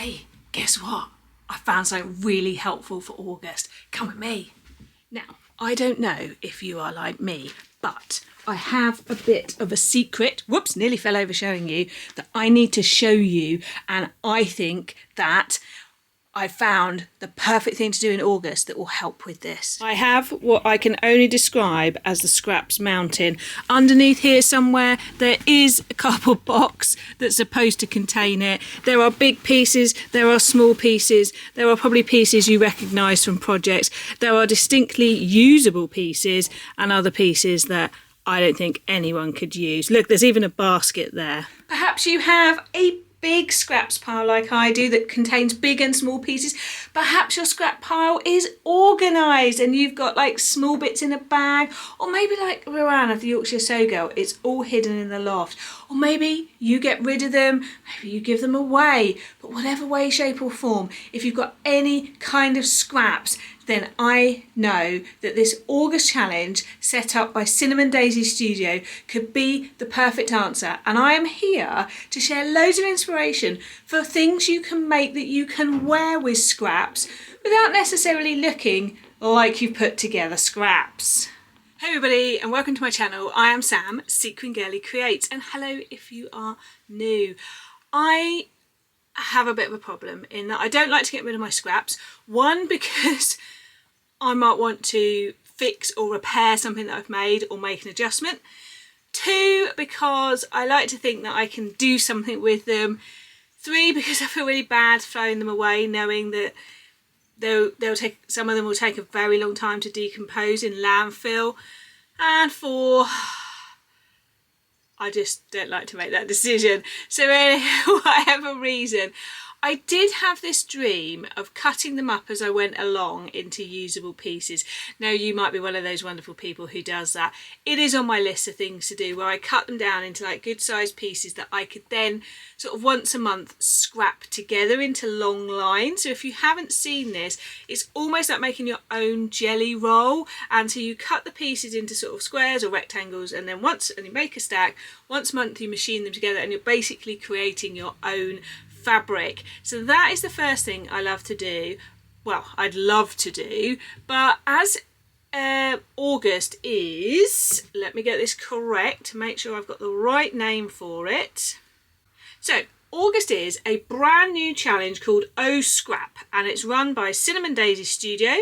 Hey, guess what? I found something really helpful for August. Come with me. Now, I don't know if you are like me, but I have a bit of a secret, whoops, nearly fell over showing you, that I need to show you, and I think that I found the perfect thing to do in August that will help with this. I have what I can only describe as the Scraps Mountain. Underneath here somewhere there is a cardboard box that's supposed to contain it. There are big pieces, there are small pieces, there are probably pieces you recognise from projects. There are distinctly usable pieces and other pieces that I don't think anyone could use. Look, there's even a basket there. Perhaps you have a big scraps pile like I do that contains big and small pieces. Perhaps your scrap pile is organised and you've got like small bits in a bag, or maybe like Roanne of the Yorkshire Sew Girl, it's all hidden in the loft. Or maybe you get rid of them, maybe you give them away, but whatever way, shape or form, if you've got any kind of scraps, then I know that this August challenge set up by Cinnamon Daisy Studio could be the perfect answer. And I am here to share loads of inspiration for things you can make that you can wear with scraps without necessarily looking like you've put together scraps. Hey everybody, and welcome to my channel. I am Sam, Sequin Girly Creates, and hello if you are new. I have a bit of a problem in that I don't like to get rid of my scraps. One, because I might want to fix or repair something that I've made or make an adjustment. Two, because I like to think that I can do something with them. Three, because I feel really bad throwing them away, knowing that some of them will take a very long time to decompose in landfill. And four, I just don't like to make that decision. So for whatever reason, I did have this dream of cutting them up as I went along into usable pieces. Now, you might be one of those wonderful people who does that. It is on my list of things to do, where I cut them down into like good sized pieces that I could then sort of once a month scrap together into long lines. So if you haven't seen this, it's almost like making your own jelly roll. And so you cut the pieces into sort of squares or rectangles, and then you make a stack. Once a month you machine them together and you're basically creating your own fabric. So that is the first thing I love to do. Well, I'd love to do, but as August is, let me get this correct to make sure I've got the right name for it. So August is a brand new challenge called Oh Scrap, and it's run by Cinnamon Daisy Studio,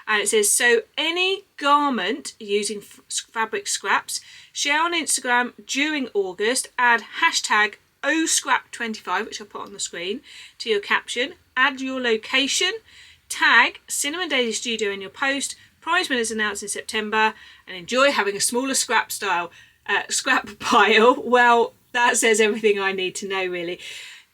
and it says, so any garment using fabric scraps, share on Instagram during August, add hashtag OScrap25, which I'll put on the screen, to your caption, add your location, tag Cinnamon Daisy Studio in your post, prize winners announced in September, and enjoy having a smaller scrap pile. Well, that says everything I need to know, really.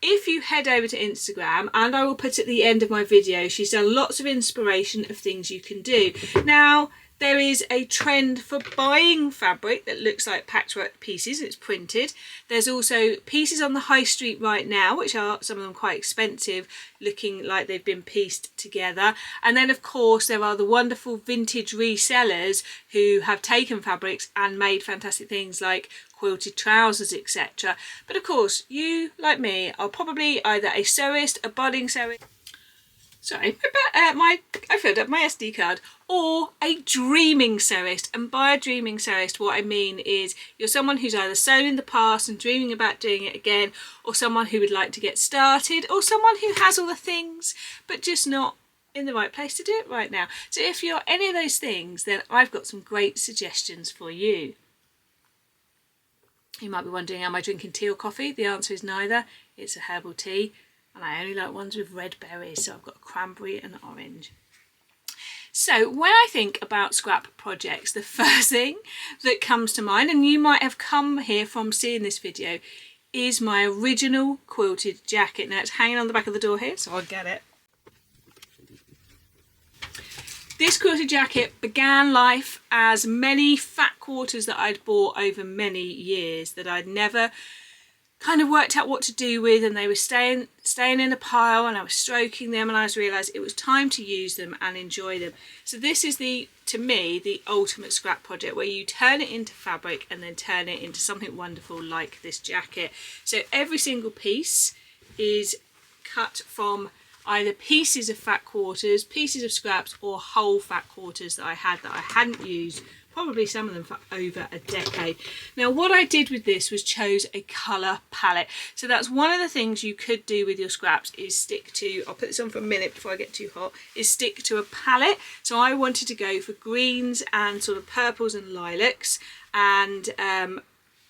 If you head over to Instagram, and I will put at the end of my video, she's done lots of inspiration of things you can do. Now, there is a trend for buying fabric that looks like patchwork pieces. It's printed. There's also pieces on the high street right now, which are some of them quite expensive, looking like they've been pieced together. And then, of course, there are the wonderful vintage resellers who have taken fabrics and made fantastic things like quilted trousers, etc. But of course, you, like me, are probably either a sewist, a budding sewist, sorry, I filled up my SD card, or a dreaming sewist. And by a dreaming sewist, what I mean is you're someone who's either sewn in the past and dreaming about doing it again, or someone who would like to get started, or someone who has all the things but just not in the right place to do it right now. So if you're any of those things, then I've got some great suggestions for you. You might be wondering, am I drinking tea or coffee? The answer is neither. It's a herbal tea. And I only like ones with red berries, so I've got cranberry and orange. So when I think about scrap projects, the first thing that comes to mind, and you might have come here from seeing this video, is my original quilted jacket. Now it's hanging on the back of the door here, so I'll get it. This quilted jacket began life as many fat quarters that I'd bought over many years that I'd never kind of worked out what to do with, and they were staying in a pile, and I was stroking them, and I realised it was time to use them and enjoy them. So this is to me the ultimate scrap project, where you turn it into fabric and then turn it into something wonderful like this jacket. So every single piece is cut from either pieces of fat quarters, pieces of scraps, or whole fat quarters that I hadn't used, probably some of them for over a decade. Now what I did with this was chose a colour palette. So that's one of the things you could do with your scraps, is stick to, I'll put this on for a minute before I get too hot, is stick to a palette. So I wanted to go for greens and sort of purples and lilacs, and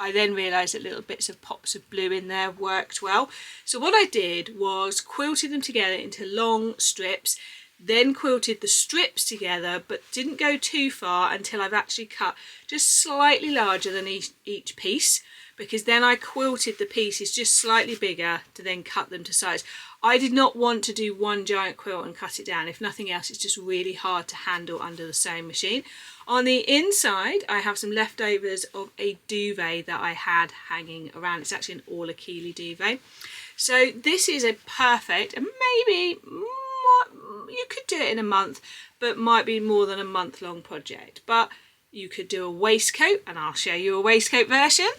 I then realised that little bits of pops of blue in there worked well. So what I did was quilted them together into long strips, then quilted the strips together, but didn't go too far until I've actually cut just slightly larger than each piece, because then I quilted the pieces just slightly bigger to then cut them to size. I did not want to do one giant quilt and cut it down. If nothing else, it's just really hard to handle under the sewing machine. On the inside, I have some leftovers of a duvet that I had hanging around. It's actually an all Achille duvet. So this is a perfect, and maybe you could do it in a month, but might be more than a month-long project. But you could do a waistcoat, and I'll show you a waistcoat version.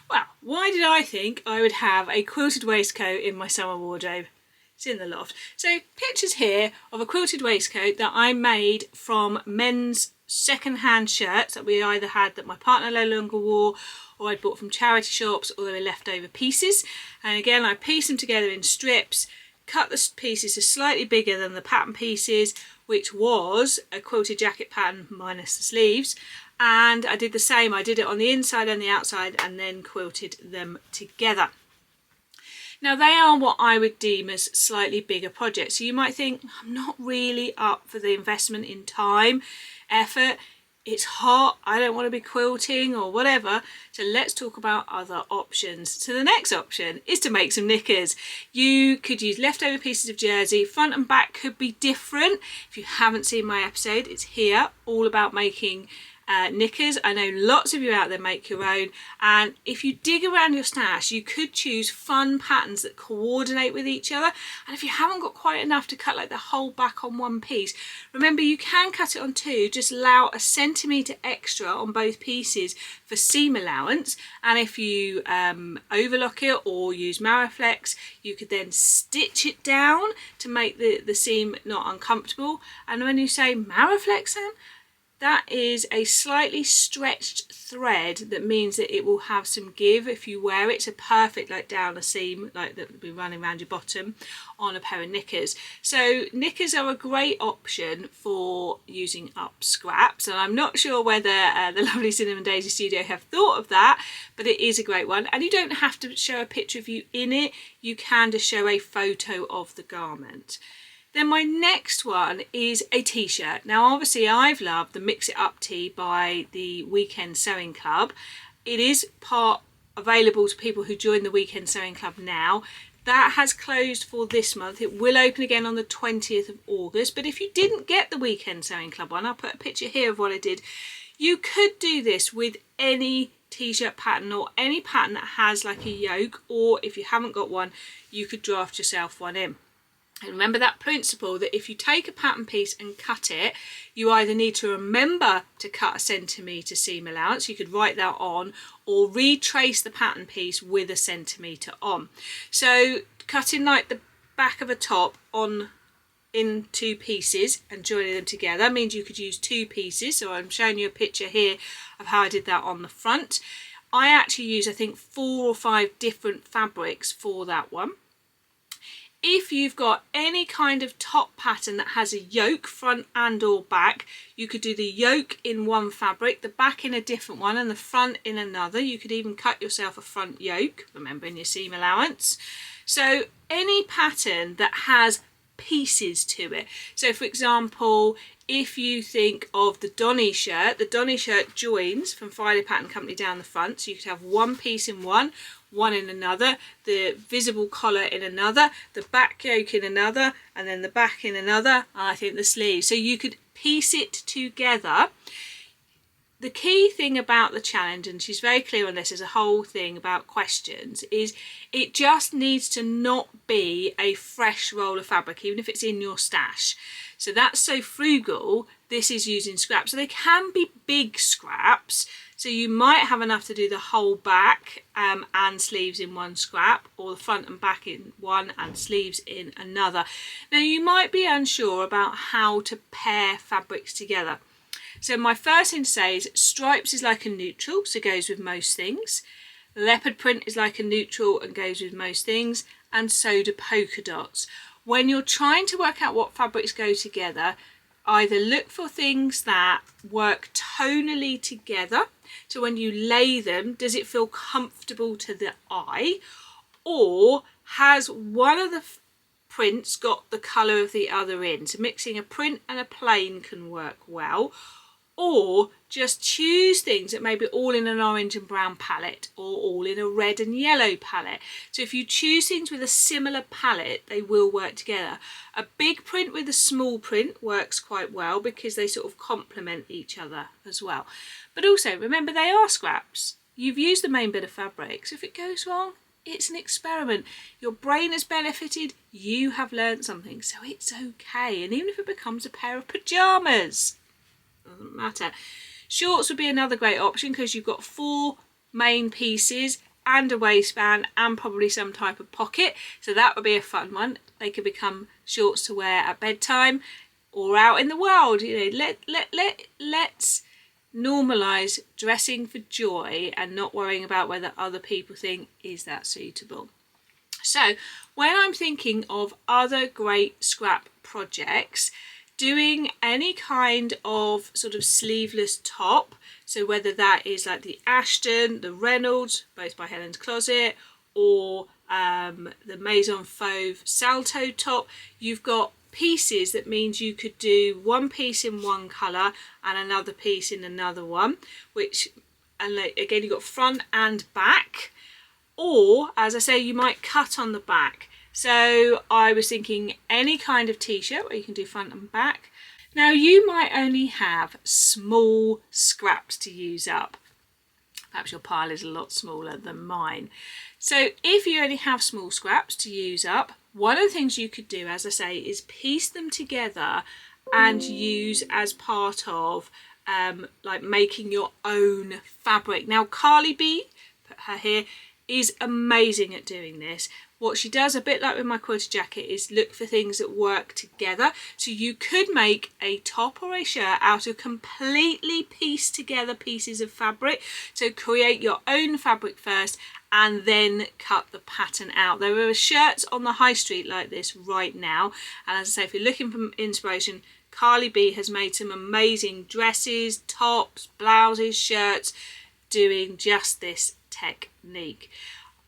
Well, why did I think I would have a quilted waistcoat in my summer wardrobe? It's in the loft. So pictures here of a quilted waistcoat that I made from men's second-hand shirts that we either had that my partner no longer wore, or I'd bought from charity shops, or they were leftover pieces. And again, I pieced them together in strips, cut the pieces to slightly bigger than the pattern pieces, which was a quilted jacket pattern minus the sleeves. And I did the same, I did it on the inside and the outside, and then quilted them together. Now they are what I would deem as slightly bigger projects. So you might think, I'm not really up for the investment in time, effort, it's hot, I don't want to be quilting or whatever. So let's talk about other options. So the next option is to make some knickers. You could use leftover pieces of jersey, front and back could be different. If you haven't seen my episode, it's here, all about making knickers. I know lots of you out there make your own, and if you dig around your stash you could choose fun patterns that coordinate with each other. And if you haven't got quite enough to cut like the whole back on one piece, remember you can cut it on two, just allow a centimetre extra on both pieces for seam allowance. And if you overlock it or use Mariflex, you could then stitch it down to make the seam not uncomfortable. And when you say Mariflex, Sam, that is a slightly stretched thread that means that it will have some give if you wear it. It's a perfect like down a seam, like that would be running around your bottom on a pair of knickers. So knickers are a great option for using up scraps, and I'm not sure whether the lovely Cinnamon Daisy Studio have thought of that, but it is a great one. And you don't have to show a picture of you in it, you can just show a photo of the garment. Then my next one is a t-shirt. Now obviously I've loved the Mix It Up tee by the Weekend Sewing Club. It is part available to people who join the Weekend Sewing Club now. That has closed for this month. It will open again on the 20th of August. But if you didn't get the Weekend Sewing Club one, I'll put a picture here of what I did. You could do this with any t-shirt pattern or any pattern that has like a yoke, or if you haven't got one, you could draft yourself one in. And remember that principle that if you take a pattern piece and cut it, you either need to remember to cut a centimetre seam allowance, you could write that on, or retrace the pattern piece with a centimetre on. So cutting like the back of a top on in two pieces and joining them together means you could use two pieces. So I'm showing you a picture here of how I did that on the front. I actually use, I think, 4 or 5 different fabrics for that one. If you've got any kind of top pattern that has a yoke front and or back, you could do the yoke in one fabric, the back in a different one, and the front in another. You could even cut yourself a front yoke, remembering your seam allowance. So any pattern that has pieces to it. So for example, if you think of the Donny shirt joins from Friday Pattern Company down the front, so you could have one piece in one in another, the visible collar in another, the back yoke in another, and then the back in another, and I think the sleeve. So you could piece it together. The key thing about the challenge, and she's very clear on this, is a whole thing about questions, is it just needs to not be a fresh roll of fabric, even if it's in your stash. So that's so frugal. This is using scraps. So they can be big scraps. So you might have enough to do the whole back and sleeves in one scrap, or the front and back in one and sleeves in another. Now you might be unsure about how to pair fabrics together. So my first thing to say is stripes is like a neutral, so goes with most things. Leopard print is like a neutral and goes with most things, and so do polka dots. When you're trying to work out what fabrics go together, either look for things that work tonally together, so when you lay them, does it feel comfortable to the eye, or has one of the prints got the colour of the other in? So mixing a print and a plain can work well. Or just choose things that may be all in an orange and brown palette, or all in a red and yellow palette. So if you choose things with a similar palette, they will work together. A big print with a small print works quite well because they sort of complement each other as well. But also remember, they are scraps. You've used the main bit of fabric, so if it goes wrong, it's an experiment. Your brain has benefited, you have learned something, so it's okay. And even if it becomes a pair of pyjamas, doesn't matter. Shorts would be another great option because you've got 4 main pieces and a waistband and probably some type of pocket, so that would be a fun one. They could become shorts to wear at bedtime or out in the world. You know, let's normalise dressing for joy and not worrying about whether other people think, is that suitable? So when I'm thinking of other great scrap projects, doing any kind of sort of sleeveless top, so whether that is like the Ashton, the Reynolds, both by Helen's Closet, or the Maison Fauve Salto top, you've got pieces that means you could do one piece in one colour and another piece in another one, which, and again, you've got front and back, or as I say, you might cut on the back. So I was thinking any kind of t-shirt where you can do front and back. Now you might only have small scraps to use up. Perhaps your pile is a lot smaller than mine. So if you only have small scraps to use up, one of the things you could do, as I say, is piece them together and use as part of like making your own fabric. Now Carly B, put her here, is amazing at doing this. What she does, a bit like with my quilted jacket, is look for things that work together. So you could make a top or a shirt out of completely pieced together pieces of fabric. So create your own fabric first and then cut the pattern out. There are shirts on the high street like this right now. And as I say, if you're looking for inspiration, Carly B has made some amazing dresses, tops, blouses, shirts, doing just this technique.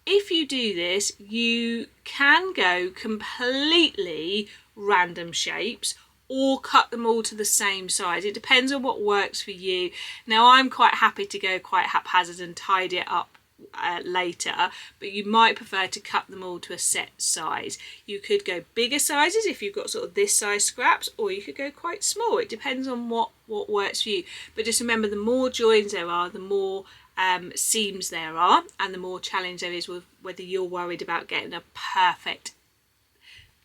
If you do this, you can go completely random shapes or cut them all to the same size. It depends on what works for you. Now I'm quite happy to go quite haphazard and tidy it up later, but you might prefer to cut them all to a set size. You could go bigger sizes if you've got sort of this size scraps, or you could go quite small. It depends on what works for you. But just remember, the more joins there are, the more seams there are, and the more challenge there is with whether you're worried about getting a perfect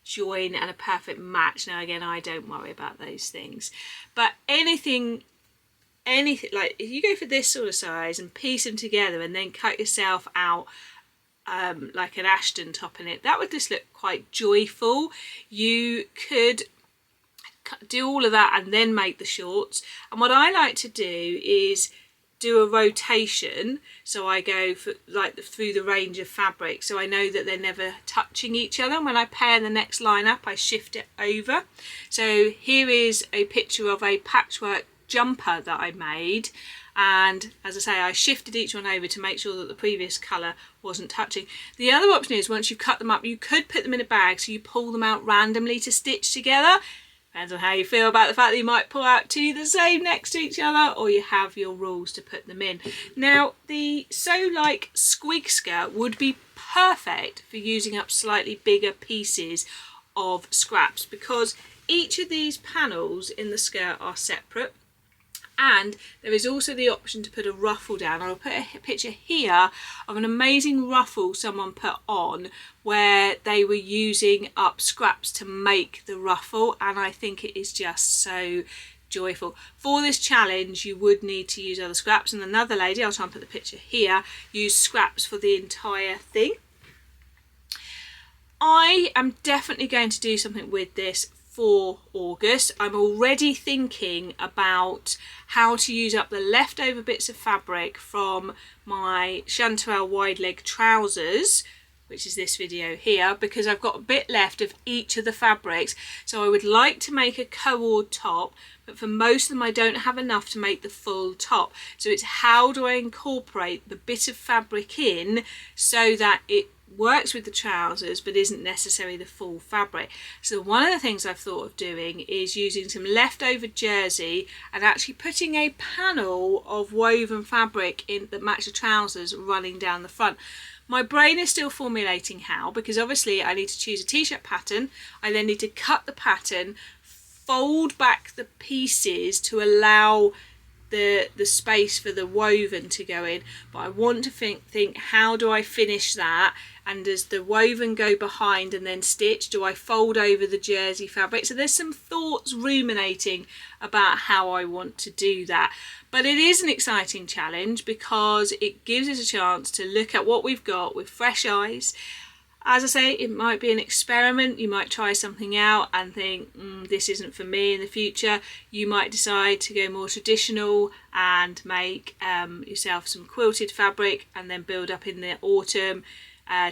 join and a perfect match. Now again, I don't worry about those things, but anything like if you go for this sort of size and piece them together and then cut yourself out like an Ashton top in it, that would just look quite joyful. You could do all of that and then make the shorts, and what I like to do is do a rotation, so I go for like through the range of fabric, so I know that they're never touching each other. And when I pair the next line up, I shift it over. So here is a picture of a patchwork jumper that I made, and as I say, I shifted each one over to make sure that the previous colour wasn't touching. The other option is, once you've cut them up, you could put them in a bag, so you pull them out randomly to stitch together. Depends on how you feel about the fact that you might pull out two the same next to each other, or you have your rules to put them in. Now the So Like squig skirt would be perfect for using up slightly bigger pieces of scraps, because each of these panels in the skirt are separate, and there is also the option to put a ruffle down. I'll put a picture here of an amazing ruffle someone put on where they were using up scraps to make the ruffle, and I think it is just so joyful. For this challenge you would need to use other scraps, and another lady, I'll try and put the picture here, used scraps for the entire thing. I am definitely going to do something with this for August. I'm already thinking about how to use up the leftover bits of fabric from my chanterelle wide leg trousers, which is this video here, because I've got a bit left of each of the fabrics. So I would like to make a co-ord top, but for most of them I don't have enough to make the full top. So it's how do I incorporate the bit of fabric in so that it works with the trousers but isn't necessarily the full fabric. So one of the things I've thought of doing is using some leftover jersey and actually putting a panel of woven fabric in that match the trousers running down the front. My brain is still formulating how, because obviously I need to choose a t-shirt pattern. I then need to cut the pattern, fold back the pieces to allow the space for the woven to go in, but I want to think how do I finish that, and does the woven go behind and then stitch? Do I fold over the jersey fabric? So there's some thoughts ruminating about how I want to do that. But it is an exciting challenge because it gives us a chance to look at what we've got with fresh eyes. As I say, it might be an experiment. You might try something out and think, this isn't for me in the future. You might decide to go more traditional and make yourself some quilted fabric and then build up in the autumn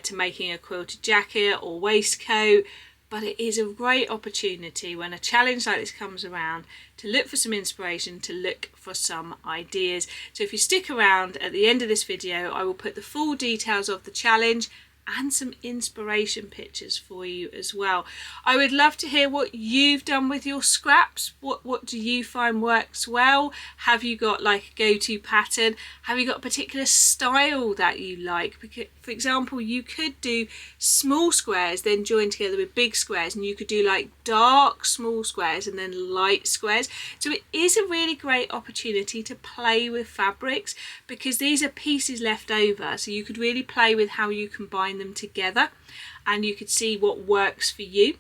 to making a quilted jacket or waistcoat. But it is a great opportunity when a challenge like this comes around to look for some inspiration, to look for some ideas. So if you stick around at the end of this video, I will put the full details of the challenge and some inspiration pictures for you as well. I would love to hear what you've done with your scraps. What do you find works well? Have you got like a go-to pattern? Have you got a particular style that you like? Because, for example, you could do small squares then join together with big squares, and you could do like dark small squares and then light squares. So it is a really great opportunity to play with fabrics because these are pieces left over, so you could really play with how you combine them together and you could see what works for you.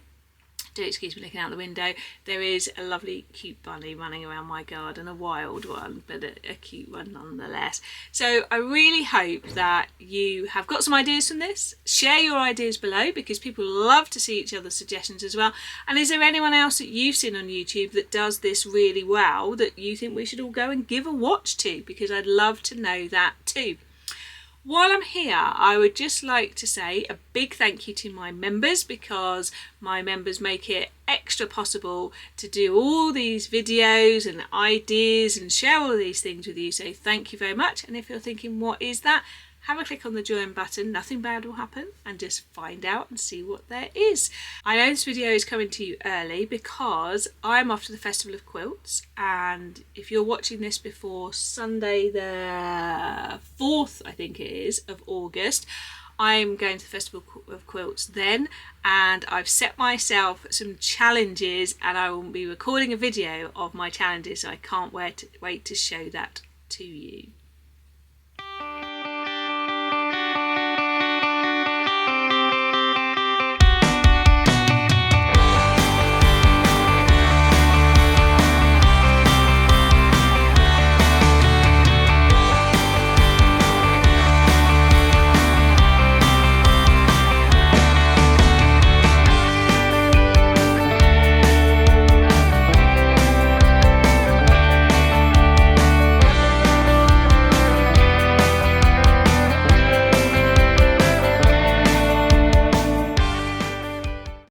Do excuse me looking out the window. There is a lovely cute bunny running around my garden, a wild one, but a cute one nonetheless. So I really hope that you have got some ideas from this. Share your ideas below because people love to see each other's suggestions as well. And is there anyone else that you've seen on YouTube that does this really well that you think we should all go and give a watch to? Because I'd love to know that too. While I'm here, I would just like to say a big thank you to my members because my members make it extra possible to do all these videos and ideas and share all these things with you. So thank you very much. And if you're thinking, what is that? Have a click on the join button, nothing bad will happen, and just find out and see what there is. I know this video is coming to you early because I'm off to the Festival of Quilts, and if you're watching this before Sunday the 4th, I think it is, of August, I'm going to the Festival of Quilts then, and I've set myself some challenges and I will be recording a video of my challenges, so I can't wait to show that to you.